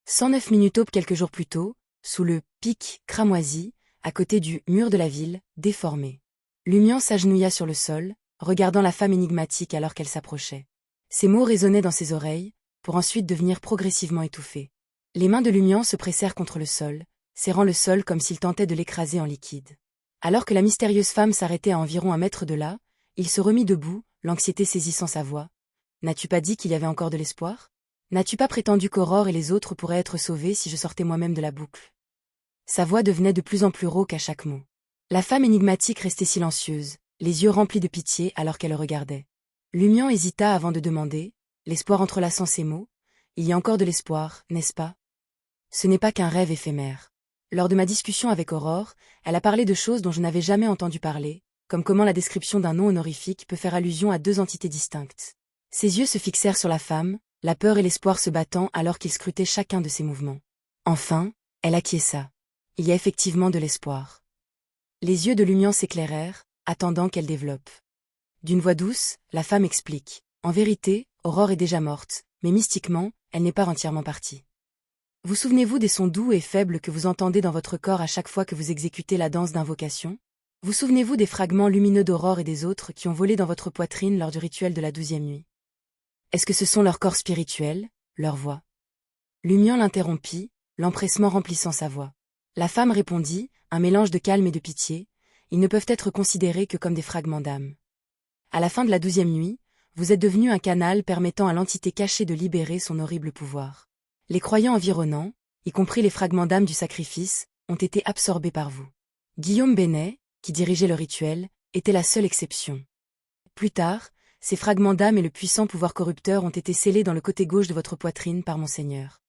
109 minutes aube quelques jours plus tôt, sous le pic cramoisi, à côté du mur de la ville, déformé. Lumian s'agenouilla sur le sol, regardant la femme énigmatique alors qu'elle s'approchait. Ses mots résonnaient dans ses oreilles, pour ensuite devenir progressivement étouffés. Les mains de Lumian se pressèrent contre le sol, serrant le sol comme s'il tentait de l'écraser en liquide. Alors que la mystérieuse femme s'arrêtait à environ 1 mètre de là, il se remit debout, l'anxiété saisissant sa voix. « N'as-tu pas dit qu'il y avait encore de l'espoir? N'as-tu pas prétendu qu'Aurore et les autres pourraient être sauvés si je sortais moi-même de la boucle ?» Sa voix devenait de plus en plus rauque à chaque mot. La femme énigmatique restait silencieuse, les yeux remplis de pitié alors qu'elle le regardait. Lumian hésita avant de demander, l'espoir entrelaçant ses mots. « Il y a encore de l'espoir, n'est-ce pas? Ce n'est pas qu'un rêve éphémère. Lors de ma discussion avec Aurore, elle a parlé de choses dont je n'avais jamais entendu parler, comme comment la description d'un nom honorifique peut faire allusion à deux entités distinctes. » Ses yeux se fixèrent sur la femme, la peur et l'espoir se battant alors qu'il scrutait chacun de ses mouvements. Enfin, elle acquiesça. Il y a effectivement de l'espoir. Les yeux de Lumian s'éclairèrent, attendant qu'elle développe. D'une voix douce, la femme explique. En vérité, Aurore est déjà morte, mais mystiquement, elle n'est pas entièrement partie. Vous souvenez-vous des sons doux et faibles que vous entendez dans votre corps à chaque fois que vous exécutez la danse d'invocation? Vous souvenez-vous des fragments lumineux d'Aurore et des autres qui ont volé dans votre poitrine lors du rituel de la 12e nuit? Est-ce que ce sont leurs corps spirituels, leur voix? Lumian l'interrompit, l'empressement remplissant sa voix. La femme répondit, un mélange de calme et de pitié, ils ne peuvent être considérés que comme des fragments d'âme. À la fin de la 12e nuit, vous êtes devenu un canal permettant à l'entité cachée de libérer son horrible pouvoir. Les croyants environnants, y compris les fragments d'âme du sacrifice, ont été absorbés par vous. Guillaume Bénet, qui dirigeait le rituel, était la seule exception. Plus tard, ces fragments d'âme et le puissant pouvoir corrupteur ont été scellés dans le côté gauche de votre poitrine par mon Seigneur.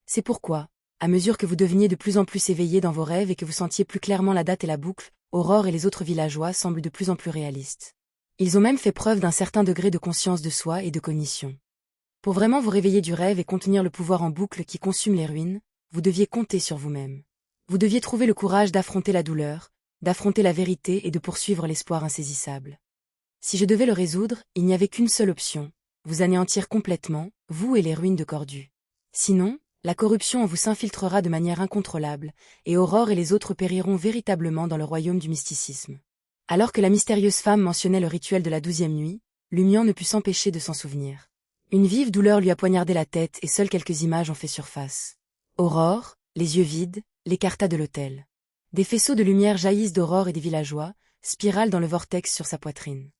C'est pourquoi, à mesure que vous deveniez de plus en plus éveillé dans vos rêves et que vous sentiez plus clairement la date et la boucle, Aurore et les autres villageois semblent de plus en plus réalistes. Ils ont même fait preuve d'un certain degré de conscience de soi et de cognition. Pour vraiment vous réveiller du rêve et contenir le pouvoir en boucle qui consume les ruines, vous deviez compter sur vous-même. Vous deviez trouver le courage d'affronter la douleur, d'affronter la vérité et de poursuivre l'espoir insaisissable. Si je devais le résoudre, il n'y avait qu'une seule option, vous anéantir complètement, vous et les ruines de Cordu. Sinon, la corruption en vous s'infiltrera de manière incontrôlable, et Aurore et les autres périront véritablement dans le royaume du mysticisme. Alors que la mystérieuse femme mentionnait le rituel de la 12e nuit, Lumian ne put s'empêcher de s'en souvenir. Une vive douleur lui a poignardé la tête et seules quelques images ont fait surface. Aurore, les yeux vides, l'écarta de l'autel. Des faisceaux de lumière jaillissent d'Aurore et des villageois, spiralent dans le vortex sur sa poitrine.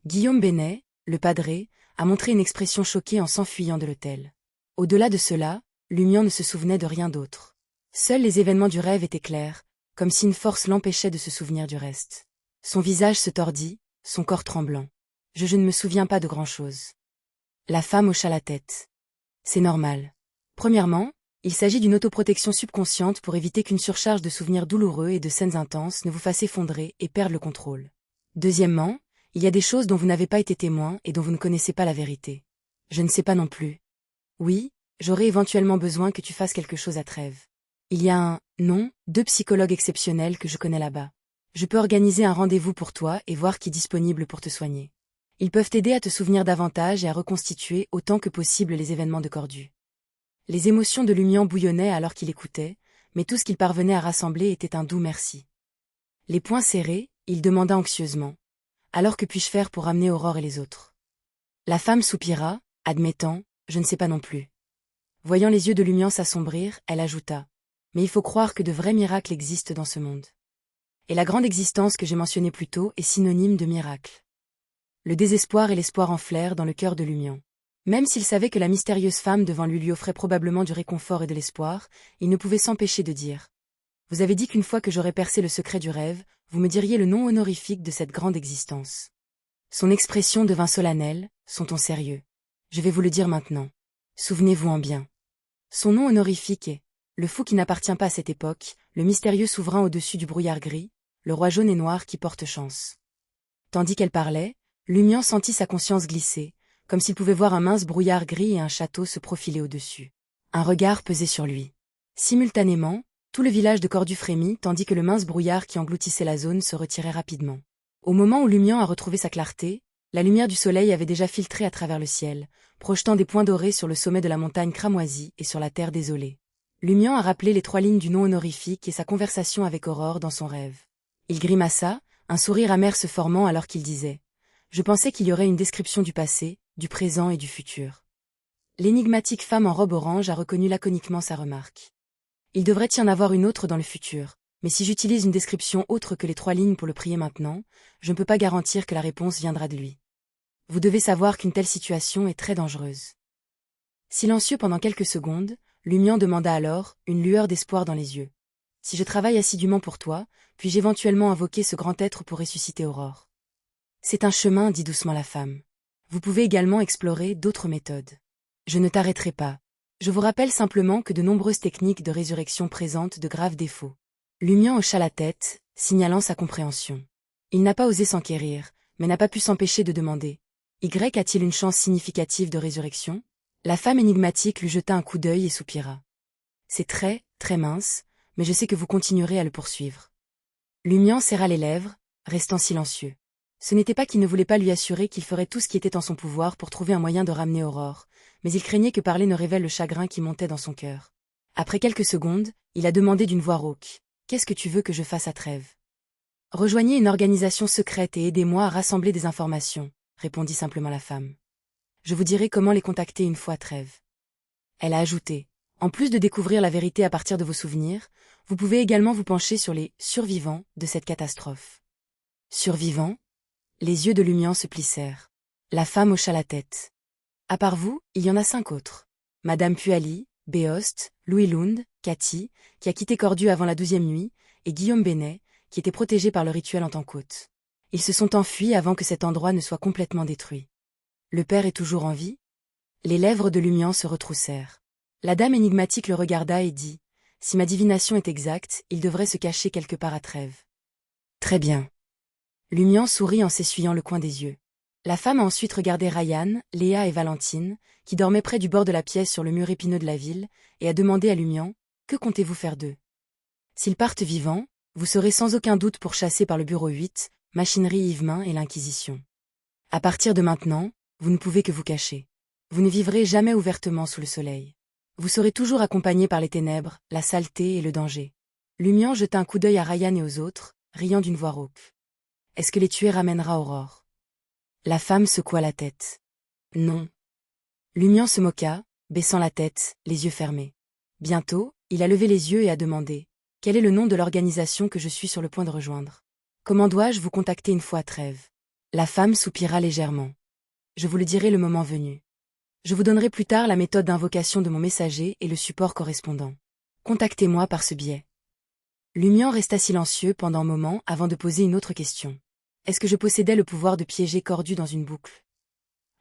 Guillaume Bénet, le padré, a montré une expression choquée en s'enfuyant de l'autel. Au-delà de cela, Lumian ne se souvenait de rien d'autre. Seuls les événements du rêve étaient clairs, comme si une force l'empêchait de se souvenir du reste. Son visage se tordit, son corps tremblant. Je ne me souviens pas de grand-chose. La femme hocha la tête. C'est normal. Premièrement, il s'agit d'une autoprotection subconsciente pour éviter qu'une surcharge de souvenirs douloureux et de scènes intenses ne vous fasse effondrer et perdre le contrôle. Deuxièmement, il y a des choses dont vous n'avez pas été témoin et dont vous ne connaissez pas la vérité. Je ne sais pas non plus. Oui, j'aurai éventuellement besoin que tu fasses quelque chose à Trèves. Il y a deux psychologues exceptionnels que je connais là-bas. Je peux organiser un rendez-vous pour toi et voir qui est disponible pour te soigner. Ils peuvent t'aider à te souvenir davantage et à reconstituer autant que possible les événements de Cordu. Les émotions de Lumian bouillonnaient alors qu'il écoutait, mais tout ce qu'il parvenait à rassembler était un doux merci. Les poings serrés, il demanda anxieusement. Alors que puis-je faire pour ramener Aurore et les autres? La femme soupira, admettant, je ne sais pas non plus. Voyant les yeux de Lumian s'assombrir, elle ajouta. Mais il faut croire que de vrais miracles existent dans ce monde. Et la grande existence que j'ai mentionnée plus tôt est synonyme de miracle. Le désespoir et l'espoir enflèrent dans le cœur de Lumian. Même s'il savait que la mystérieuse femme devant lui offrait probablement du réconfort et de l'espoir, il ne pouvait s'empêcher de dire. Vous avez dit qu'une fois que j'aurais percé le secret du rêve, vous me diriez le nom honorifique de cette grande existence. Son expression devint solennelle, son ton sérieux. Je vais vous le dire maintenant. Souvenez-vous-en bien. Son nom honorifique est le fou qui n'appartient pas à cette époque, le mystérieux souverain au-dessus du brouillard gris, le roi jaune et noir qui porte chance. Tandis qu'elle parlait, Lumian sentit sa conscience glisser, comme s'il pouvait voir un mince brouillard gris et un château se profiler au-dessus. Un regard pesait sur lui. Simultanément, tout le village de Cordu frémit tandis que le mince brouillard qui engloutissait la zone se retirait rapidement. Au moment où Lumian a retrouvé sa clarté, la lumière du soleil avait déjà filtré à travers le ciel, projetant des points dorés sur le sommet de la montagne cramoisie et sur la terre désolée. Lumian a rappelé les 3 lignes du nom honorifique et sa conversation avec Aurore dans son rêve. Il grimaça, un sourire amer se formant alors qu'il disait « Je pensais qu'il y aurait une description du passé, du présent et du futur. » L'énigmatique femme en robe orange a reconnu laconiquement sa remarque. Il devrait y en avoir une autre dans le futur, mais si j'utilise une description autre que les 3 lignes pour le prier maintenant, je ne peux pas garantir que la réponse viendra de lui. Vous devez savoir qu'une telle situation est très dangereuse. Silencieux pendant quelques secondes, Lumian demanda alors, une lueur d'espoir dans les yeux. Si je travaille assidûment pour toi, puis-je éventuellement invoquer ce grand être pour ressusciter Aurore? C'est un chemin, dit doucement la femme. Vous pouvez également explorer d'autres méthodes. Je ne t'arrêterai pas. Je vous rappelle simplement que de nombreuses techniques de résurrection présentent de graves défauts. Lumian hocha la tête, signalant sa compréhension. Il n'a pas osé s'enquérir, mais n'a pas pu s'empêcher de demander. Y a-t-il une chance significative de résurrection? La femme énigmatique lui jeta un coup d'œil et soupira. C'est très, très mince, mais je sais que vous continuerez à le poursuivre. Lumian serra les lèvres, restant silencieux. Ce n'était pas qu'il ne voulait pas lui assurer qu'il ferait tout ce qui était en son pouvoir pour trouver un moyen de ramener Aurore, mais il craignait que parler ne révèle le chagrin qui montait dans son cœur. Après quelques secondes, il a demandé d'une voix rauque. « Qu'est-ce que tu veux que je fasse à Trêve ?»« Rejoignez une organisation secrète et aidez-moi à rassembler des informations, » répondit simplement la femme. « Je vous dirai comment les contacter une fois à Trêve. » Elle a ajouté. « En plus de découvrir la vérité à partir de vos souvenirs, vous pouvez également vous pencher sur les survivants de cette catastrophe. » Survivants? Les yeux de Lumian se plissèrent. La femme hocha la tête. À part vous, il y en a 5 autres. Madame Puali, Beost, Louis Lund, Cathy, qui a quitté Cordu avant la 12e nuit, et Guillaume Benet, qui était protégé par le rituel en tant qu'hôte. Ils se sont enfuis avant que cet endroit ne soit complètement détruit. Le père est toujours en vie? Les lèvres de Lumian se retroussèrent. La dame énigmatique le regarda et dit « Si ma divination est exacte, il devrait se cacher quelque part à Trêve. » Très bien. Lumian sourit en s'essuyant le coin des yeux. La femme a ensuite regardé Ryan, Léa et Valentine, qui dormaient près du bord de la pièce sur le mur épineux de la ville, et a demandé à Lumian « Que comptez-vous faire d'eux ?» S'ils partent vivants, vous serez sans aucun doute pourchassés par le bureau 8, Machinerie Yvemin et l'Inquisition. À partir de maintenant, vous ne pouvez que vous cacher. Vous ne vivrez jamais ouvertement sous le soleil. Vous serez toujours accompagné par les ténèbres, la saleté et le danger. Lumian jeta un coup d'œil à Ryan et aux autres, riant d'une voix rauque. Est-ce que les tuer ramènera Aurore? La femme secoua la tête. Non. Lumian se moqua, baissant la tête, les yeux fermés. Bientôt, il a levé les yeux et a demandé « Quel est le nom de l'organisation que je suis sur le point de rejoindre? Comment dois-je vous contacter une fois à Trêve ?» La femme soupira légèrement. « Je vous le dirai le moment venu. Je vous donnerai plus tard la méthode d'invocation de mon messager et le support correspondant. Contactez-moi par ce biais. » Lumian resta silencieux pendant un moment avant de poser une autre question. Est-ce que je possédais le pouvoir de piéger Cordu dans une boucle?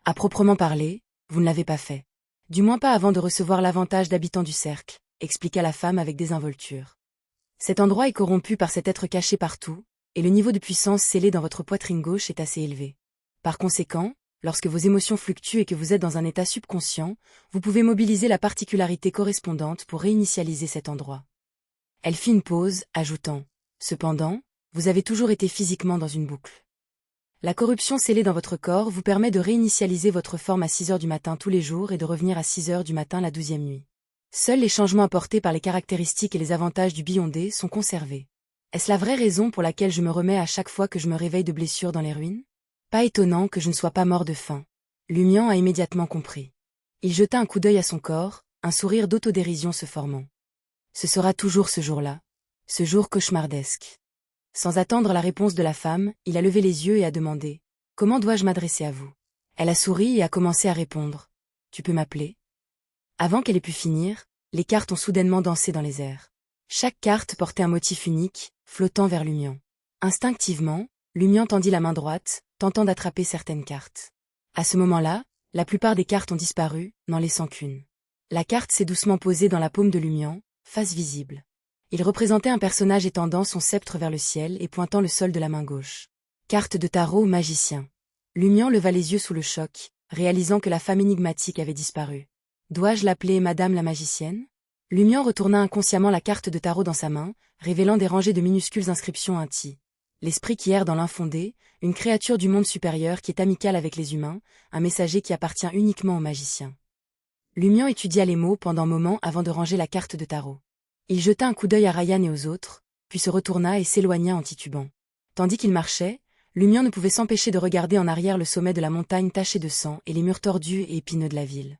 À proprement parler, vous ne l'avez pas fait. Du moins pas avant de recevoir l'avantage d'habitant du cercle, expliqua la femme avec désinvolture. Cet endroit est corrompu par cet être caché partout, et le niveau de puissance scellé dans votre poitrine gauche est assez élevé. Par conséquent, lorsque vos émotions fluctuent et que vous êtes dans un état subconscient, vous pouvez mobiliser la particularité correspondante pour réinitialiser cet endroit. Elle fit une pause, ajoutant « Cependant, vous avez toujours été physiquement dans une boucle. La corruption scellée dans votre corps vous permet de réinitialiser votre forme à 6 heures du matin tous les jours et de revenir à 6 heures du matin la 12e nuit. Seuls les changements apportés par les caractéristiques et les avantages du Beyondé sont conservés. Est-ce la vraie raison pour laquelle je me remets à chaque fois que je me réveille de blessures dans les ruines? Pas étonnant que je ne sois pas mort de faim. » Lumian a immédiatement compris. Il jeta un coup d'œil à son corps, un sourire d'autodérision se formant. Ce sera toujours ce jour-là. Ce jour cauchemardesque. Sans attendre la réponse de la femme, il a levé les yeux et a demandé « Comment dois-je m'adresser à vous ?» Elle a souri et a commencé à répondre « Tu peux m'appeler ?» Avant qu'elle ait pu finir, les cartes ont soudainement dansé dans les airs. Chaque carte portait un motif unique, flottant vers Lumian. Instinctivement, Lumian tendit la main droite, tentant d'attraper certaines cartes. À ce moment-là, la plupart des cartes ont disparu, n'en laissant qu'une. La carte s'est doucement posée dans la paume de Lumian, face visible. Il représentait un personnage étendant son sceptre vers le ciel et pointant le sol de la main gauche. Carte de tarot magicien. Lumian leva les yeux sous le choc, réalisant que la femme énigmatique avait disparu. Dois-je l'appeler Madame la magicienne? Lumian retourna inconsciemment la carte de tarot dans sa main, révélant des rangées de minuscules inscriptions ainsi. L'esprit qui erre dans l'infondé, une créature du monde supérieur qui est amicale avec les humains, un messager qui appartient uniquement aux magiciens. Lumian étudia les mots pendant un moment avant de ranger la carte de tarot. Il jeta un coup d'œil à Ryan et aux autres, puis se retourna et s'éloigna en titubant. Tandis qu'il marchait, Lumian ne pouvait s'empêcher de regarder en arrière le sommet de la montagne taché de sang et les murs tordus et épineux de la ville.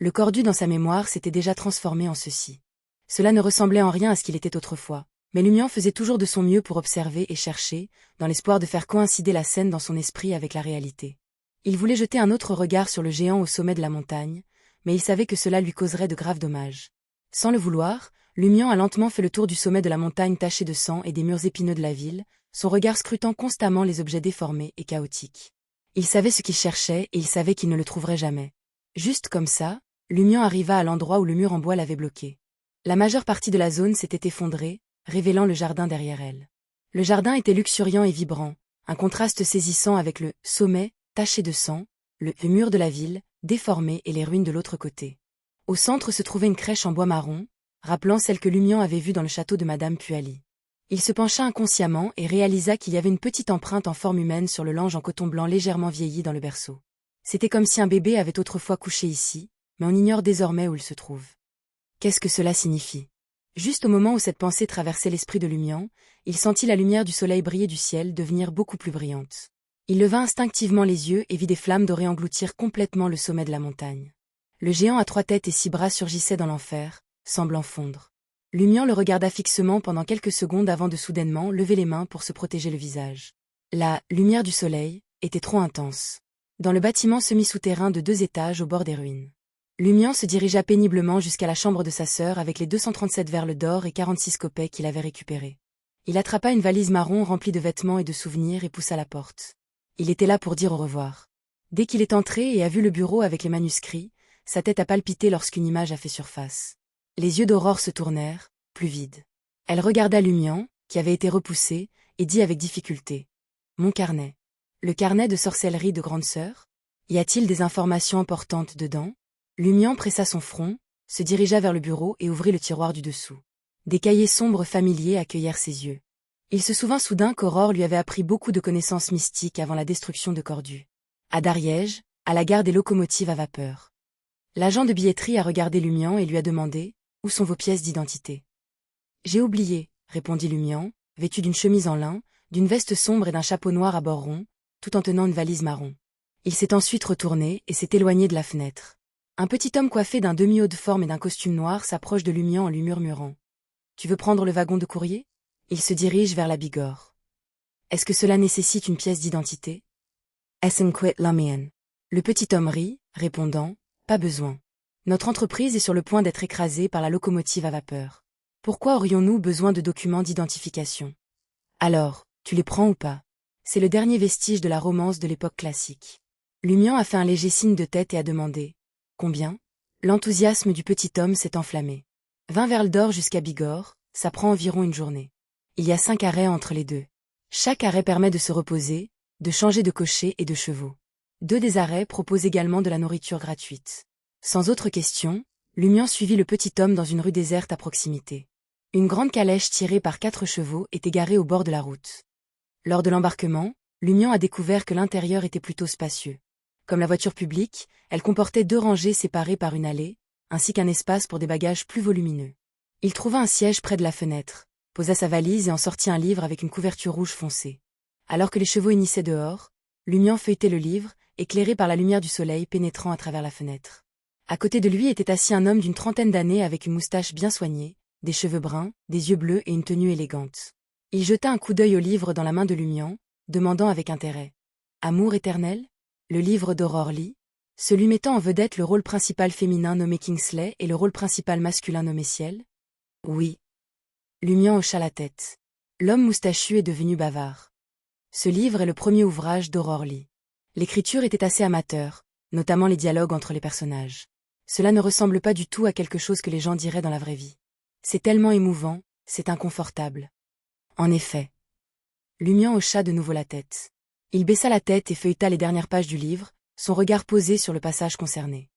Le Cordu dans sa mémoire s'était déjà transformé en ceci. Cela ne ressemblait en rien à ce qu'il était autrefois, mais Lumian faisait toujours de son mieux pour observer et chercher, dans l'espoir de faire coïncider la scène dans son esprit avec la réalité. Il voulait jeter un autre regard sur le géant au sommet de la montagne, mais il savait que cela lui causerait de graves dommages. Sans le vouloir, Lumian a lentement fait le tour du sommet de la montagne taché de sang et des murs épineux de la ville, son regard scrutant constamment les objets déformés et chaotiques. Il savait ce qu'il cherchait et il savait qu'il ne le trouverait jamais. Juste comme ça, Lumian arriva à l'endroit où le mur en bois l'avait bloqué. La majeure partie de la zone s'était effondrée, révélant le jardin derrière elle. Le jardin était luxuriant et vibrant, un contraste saisissant avec le sommet, taché de sang, le mur de la ville, déformé et les ruines de l'autre côté. Au centre se trouvait une crèche en bois marron, rappelant celle que Lumian avait vue dans le château de Madame Puali. Il se pencha inconsciemment et réalisa qu'il y avait une petite empreinte en forme humaine sur le lange en coton blanc légèrement vieilli dans le berceau. C'était comme si un bébé avait autrefois couché ici, mais on ignore désormais où il se trouve. Qu'est-ce que cela signifie? Juste au moment où cette pensée traversait l'esprit de Lumian, il sentit la lumière du soleil briller du ciel devenir beaucoup plus brillante. Il leva instinctivement les yeux et vit des flammes dorées engloutir complètement le sommet de la montagne. Le géant à 3 têtes et 6 bras surgissait dans l'enfer, semblant fondre. Lumian le regarda fixement pendant quelques secondes avant de soudainement lever les mains pour se protéger le visage. La lumière du soleil était trop intense. Dans le bâtiment semi-souterrain de 2 étages au bord des ruines. Lumian se dirigea péniblement jusqu'à la chambre de sa sœur avec les 237 verles d'or et 46 kopeks qu'il avait récupérés. Il attrapa une valise marron remplie de vêtements et de souvenirs et poussa la porte. Il était là pour dire au revoir. Dès qu'il est entré et a vu le bureau avec les manuscrits, sa tête a palpité lorsqu'une image a fait surface. Les yeux d'Aurore se tournèrent, plus vides. Elle regarda Lumian, qui avait été repoussé, et dit avec difficulté. « Mon carnet. Le carnet de sorcellerie de grande sœur? Y a-t-il des informations importantes dedans ?» Lumian pressa son front, se dirigea vers le bureau et ouvrit le tiroir du dessous. Des cahiers sombres familiers accueillèrent ses yeux. Il se souvint soudain qu'Aurore lui avait appris beaucoup de connaissances mystiques avant la destruction de Cordu. À Dariège, à la gare des locomotives à vapeur. L'agent de billetterie a regardé Lumian et lui a demandé « Où sont vos pièces d'identité ?» « J'ai oublié, » répondit Lumian, vêtu d'une chemise en lin, d'une veste sombre et d'un chapeau noir à bords ronds, tout en tenant une valise marron. Il s'est ensuite retourné et s'est éloigné de la fenêtre. Un petit homme coiffé d'un demi-haut de forme et d'un costume noir s'approche de Lumian en lui murmurant. « Tu veux prendre le wagon de courrier ?» Il se dirige vers la Bigorre. « Est-ce que cela nécessite une pièce d'identité ?» Essenquit Lumian. Le petit homme rit, répondant. « Pas besoin. Notre entreprise est sur le point d'être écrasée par la locomotive à vapeur. Pourquoi aurions-nous besoin de documents d'identification? Alors, tu les prends ou pas? C'est le dernier vestige de la romance de l'époque classique. » Lumian a fait un léger signe de tête et a demandé. « Combien ?» L'enthousiasme du petit homme s'est enflammé. 20 verles d'or jusqu'à Bigorre, ça prend environ une journée. Il y a 5 arrêts entre les deux. Chaque arrêt permet de se reposer, de changer de cocher et de chevaux. 2 des arrêts proposent également de la nourriture gratuite. Sans autre question, Lumian suivit le petit homme dans une rue déserte à proximité. Une grande calèche tirée par 4 chevaux était garée au bord de la route. Lors de l'embarquement, Lumian a découvert que l'intérieur était plutôt spacieux. Comme la voiture publique, elle comportait 2 rangées séparées par une allée, ainsi qu'un espace pour des bagages plus volumineux. Il trouva un siège près de la fenêtre, posa sa valise et en sortit un livre avec une couverture rouge foncée. Alors que les chevaux hennissaient dehors, Lumian feuilletait le livre, éclairé par la lumière du soleil pénétrant à travers la fenêtre. À côté de lui était assis un homme d'une 30aine d'années avec une moustache bien soignée, des cheveux bruns, des yeux bleus et une tenue élégante. Il jeta un coup d'œil au livre dans la main de Lumian, demandant avec intérêt. « Amour éternel ?» Le livre d'Aurore Lee, celui mettant en vedette le rôle principal féminin nommé Kingsley et le rôle principal masculin nommé Ciel? Oui. Lumian hocha la tête. L'homme moustachu est devenu bavard. Ce livre est le premier ouvrage d'Aurore Lee. L'écriture était assez amateur, notamment les dialogues entre les personnages. Cela ne ressemble pas du tout à quelque chose que les gens diraient dans la vraie vie. C'est tellement émouvant, c'est inconfortable. En effet. Lumian hocha de nouveau la tête. Il baissa la tête et feuilleta les dernières pages du livre, son regard posé sur le passage concerné.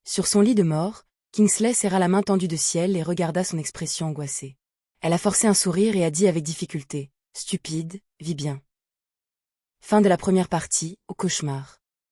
Sur son lit de mort, Kingsley serra la main tendue de Ciel et regarda son expression angoissée. Elle a forcé un sourire et a dit avec difficulté. « Stupide, vis bien. » Fin de la première partie, au cauchemar.